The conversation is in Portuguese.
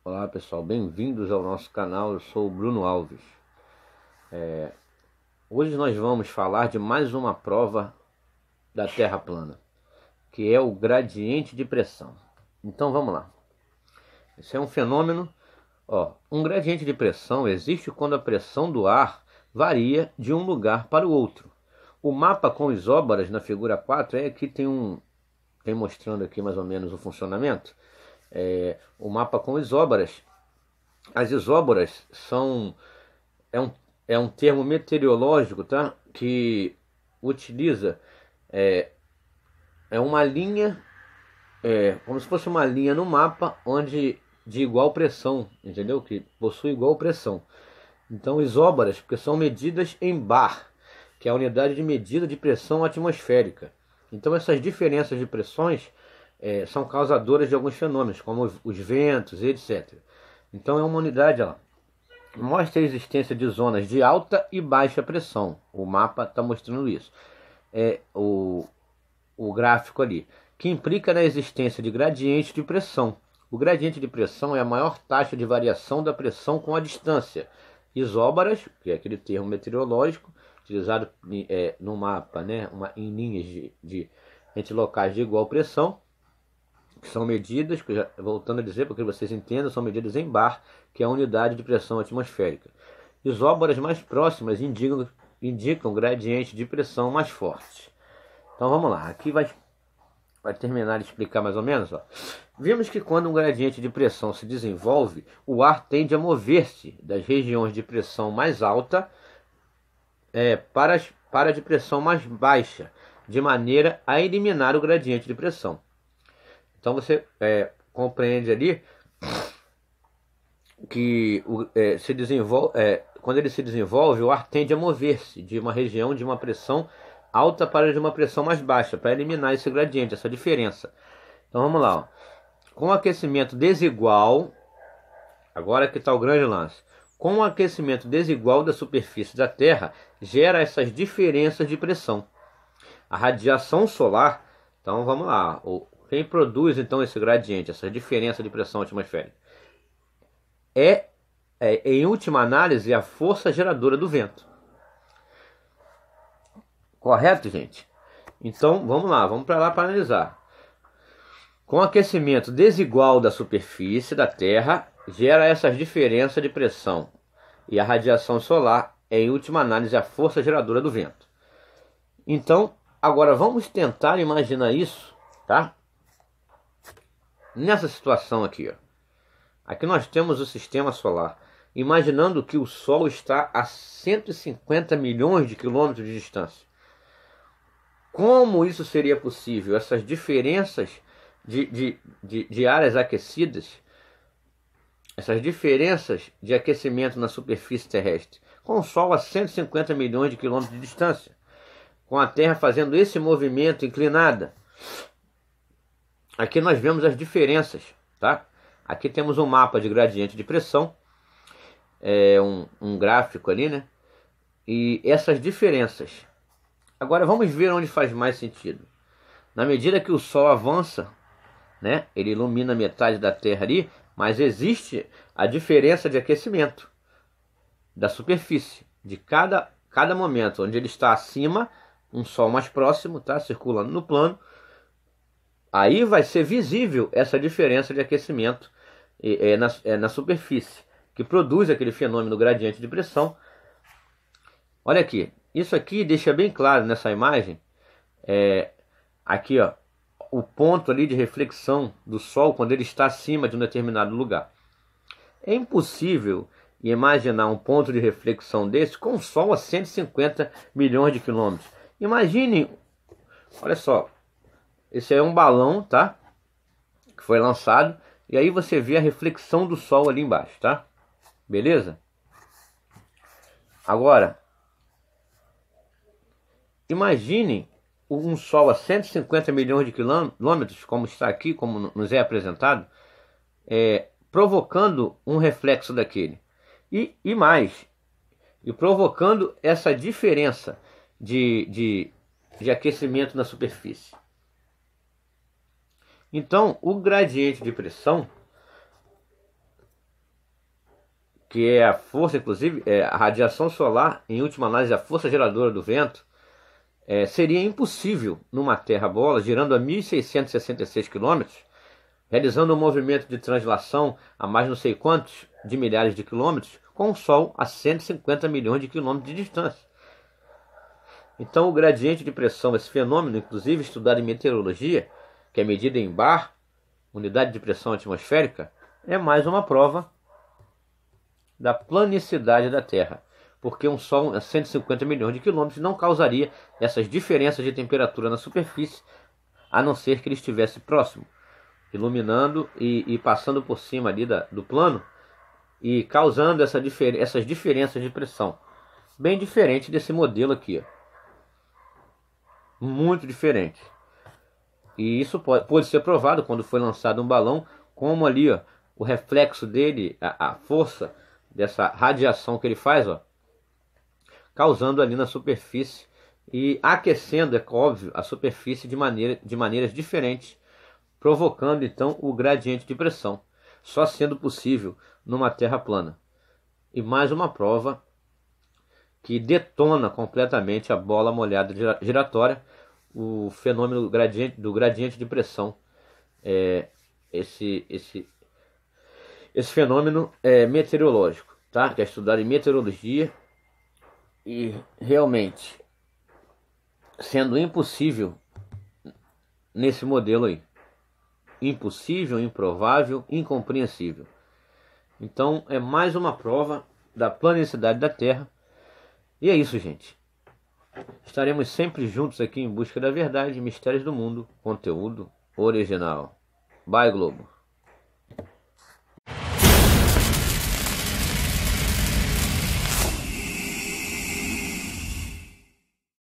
Olá pessoal, bem-vindos ao nosso canal. Eu sou o Bruno Alves. Hoje nós vamos falar de mais uma prova da Terra plana, que é o gradiente de pressão. Então vamos lá. Esse é um fenômeno. Um gradiente de pressão existe quando a pressão do ar varia de um lugar para o outro. O mapa com isóbaras na figura 4 aqui tem mostrando aqui mais ou menos o funcionamento. O mapa com isóbaras. As isóbaras é um termo meteorológico, tá? Que utiliza uma linha, como se fosse uma linha no mapa de igual pressão, entendeu? Que possui igual pressão. Então isóbaras, porque são medidas em bar, que é a unidade de medida de pressão atmosférica. Então essas diferenças de pressões são causadoras de alguns fenômenos, como os ventos, etc. Então é uma unidade, mostra a existência de zonas de alta e baixa pressão. O mapa está mostrando isso. O gráfico ali, que implica na existência de gradiente de pressão. O gradiente de pressão é a maior taxa de variação da pressão com a distância. Isóbaras, que é aquele termo meteorológico utilizado no mapa, né, em linhas entre locais de igual pressão, que são medidas, voltando a dizer para que vocês entendam, são medidas em bar, que é a unidade de pressão atmosférica. Isóbaras mais próximas indicam gradiente de pressão mais forte. Então vamos lá, aqui vai terminar de explicar mais ou menos. Vimos que quando um gradiente de pressão se desenvolve, o ar tende a mover-se das regiões de pressão mais alta para a de pressão mais baixa, de maneira a eliminar o gradiente de pressão. Então você compreende ali que quando ele se desenvolve, o ar tende a mover-se de uma região de uma pressão alta para de uma pressão mais baixa, para eliminar esse gradiente, essa diferença. Então vamos lá. Com o aquecimento desigual, agora que está o grande lance. Com o aquecimento desigual da superfície da Terra, gera essas diferenças de pressão. A radiação solar, então vamos lá. Quem produz então esse gradiente, essa diferença de pressão atmosférica? Em última análise, a força geradora do vento. Correto, gente? Então, vamos lá, vamos para lá para analisar. Com o aquecimento desigual da superfície da Terra, gera essas diferenças de pressão. E a radiação solar é, em última análise, a força geradora do vento. Então, agora vamos tentar imaginar isso, tá? Nessa situação aqui, aqui nós temos o sistema solar, imaginando que o Sol está a 150 milhões de quilômetros de distância. Como isso seria possível? Essas diferenças de áreas aquecidas, essas diferenças de aquecimento na superfície terrestre, com o Sol a 150 milhões de quilômetros de distância, com a Terra fazendo esse movimento inclinada. Aqui nós vemos as diferenças, tá? Aqui temos um mapa de gradiente de pressão, um gráfico ali, né? E essas diferenças. Agora vamos ver onde faz mais sentido. Na medida que o Sol avança, né? Ele ilumina metade da Terra ali, mas existe a diferença de aquecimento da superfície de cada momento, onde ele está acima, um Sol mais próximo, tá? Circulando no plano. Aí vai ser visível essa diferença de aquecimento na superfície, que produz aquele fenômeno gradiente de pressão. Olha aqui, isso aqui deixa bem claro nessa imagem, aqui o ponto ali de reflexão do Sol quando ele está acima de um determinado lugar. É impossível imaginar um ponto de reflexão desse com o Sol a 150 milhões de quilômetros. Imagine, olha só, esse é um balão, tá? Que foi lançado, e aí você vê a reflexão do Sol ali embaixo, tá? Beleza? Agora, imagine um Sol a 150 milhões de quilômetros, como está aqui, como nos é apresentado, provocando um reflexo daquele. E mais, e provocando essa diferença de aquecimento na superfície. Então, o gradiente de pressão, que é a força, inclusive, a radiação solar, em última análise, a força geradora do vento, seria impossível numa Terra-bola girando a 1.666 km, realizando um movimento de translação a mais não sei quantos de milhares de quilômetros, com o Sol a 150 milhões de quilômetros de distância. Então, o gradiente de pressão, esse fenômeno, inclusive estudado em meteorologia, que é medida em bar, unidade de pressão atmosférica, é mais uma prova da planicidade da Terra, porque um Sol a 150 milhões de quilômetros não causaria essas diferenças de temperatura na superfície, a não ser que ele estivesse próximo, iluminando e passando por cima ali do plano e causando essas diferenças de pressão. Bem diferente desse modelo aqui, ó. Muito diferente. E isso pode ser provado quando foi lançado um balão, como ali, ó, o reflexo dele, a força dessa radiação que ele faz, ó, causando ali na superfície e aquecendo, é óbvio, a superfície de maneiras diferentes, provocando então o gradiente de pressão, só sendo possível numa Terra plana. E mais uma prova que detona completamente a bola molhada giratória, o fenômeno do gradiente de pressão. Esse fenômeno é meteorológico, tá? Que é estudado em meteorologia e realmente sendo impossível nesse modelo aí. Impossível, improvável, incompreensível. Então é mais uma prova da planicidade da Terra. E é isso, gente. Estaremos sempre juntos aqui em busca da verdade, mistérios do mundo, conteúdo original. Bye, Globo.